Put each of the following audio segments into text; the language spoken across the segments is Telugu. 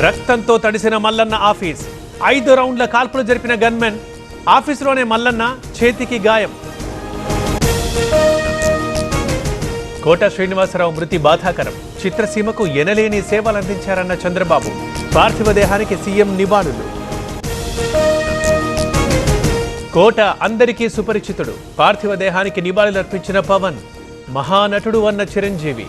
రక్తంతో తడిసిన మల్లన్న ఆఫీస్ 5 రౌండ్ల కాల్పులు జరిపిన గన్మెన్ ఆఫీసులోనే మల్లన్న చేతికి గాయం. కోట శ్రీనివాసరావు మృతి బాధాకరం. చిత్రసీమకు ఎనలేని సేవలందించారన్న చంద్రబాబు. పార్థివ దేహానికి సీఎం నివాళులు. కోట అందరికీ సుపరిచితుడు. పార్థివ దేహానికి నివాళులర్పించిన పవన్. మహానటుడు అన్న చిరంజీవి.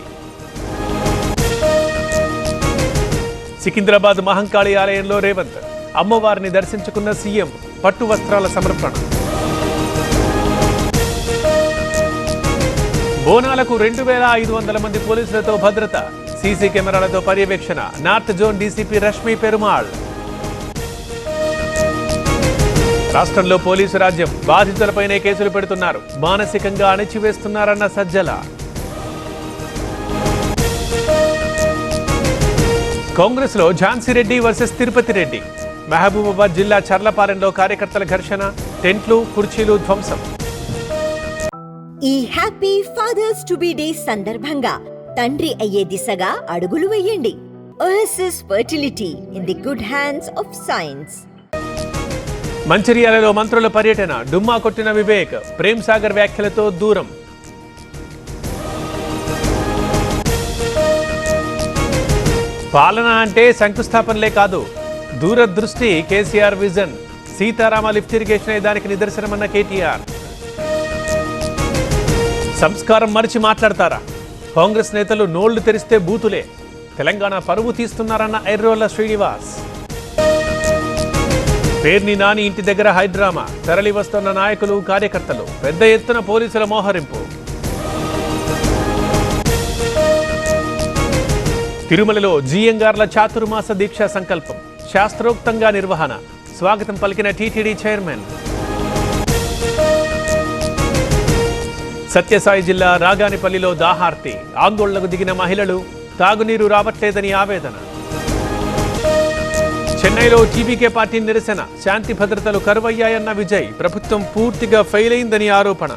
సికింద్రాబాద్ మహంకాళి ఆలయంలో రేవంత్ అమ్మవారిని దర్శించుకున్న సీఎం. పట్టు వస్త్రాల సమర్పణ. బోనాలకు 2500 మంది పోలీసులతో భద్రత. సీసీ కెమెరాలతో పర్యవేక్షణ. North zone DCP Rashmi Perumal. రాష్ట్రంలో పోలీసు రాజ్యం. బాధితులపైనే కేసులు పెడుతున్నారు. మానసికంగా అణిచివేస్తున్నారన్న సజ్జల. కాంగ్రెస్ లో ఝాన్సీ రెడ్డి వర్సెస్ తిరుపతి రెడ్డి. మహబూబాబాద్ జిల్లా చర్లపాలెంలో కార్యకర్తల ఘర్షణ. టెంట్లు, కుర్చీలు ధ్వంసం. ఈ happy fathers to be day సందర్భంగా తండ్రి అయ్యే దిశగా అడుగులు వేయండి. OSS fertility in the good hands of science. మంచిర్యాలలో మంత్రుల పర్యటన. డుమ్మా కొట్టిన వివేక్. ప్రేమ్ సాగర్ వ్యాఖ్యలతో దూరం. పాలన అంటే శంకుస్థాపనలే కాదు, దూరదృష్టి KCR vision. Sitarama lift irrigation దానికి నిదర్శనమన్న కేటీఆర్. సంస్కారం మరిచి మాట్లాడతారా? కాంగ్రెస్ నేతలు నోళ్లు తెరిస్తే బూతులే. తెలంగాణ పరువు తీస్తున్నారన్న ఎర్రోళ్ల శ్రీనివాస్. పేర్ని నాని ఇంటి దగ్గర హైడ్రామా. తరలి వస్తున్న నాయకులు, కార్యకర్తలు. పెద్ద ఎత్తున పోలీసుల మోహరింపు. తిరుమలలో జీఎంగార్ల చాతుర్మాస దీక్షా సంకల్పం. శాస్త్రోక్తంగా నిర్వహణ. స్వాగతం పలికిన టీటీడీ చైర్మన్. సత్యసాయి జిల్లా రాగానిపల్లిలో దాహార్తి. ఆందోళనకు దిగిన మహిళలు. తాగునీరు రావట్లేదని ఆవేదన. చెన్నైలో టీవీకే పార్టీ నిరసన. శాంతి భద్రతలు కరువయ్యాయన్న విజయ్. ప్రభుత్వం పూర్తిగా ఫెయిల్ అయిందని ఆరోపణ.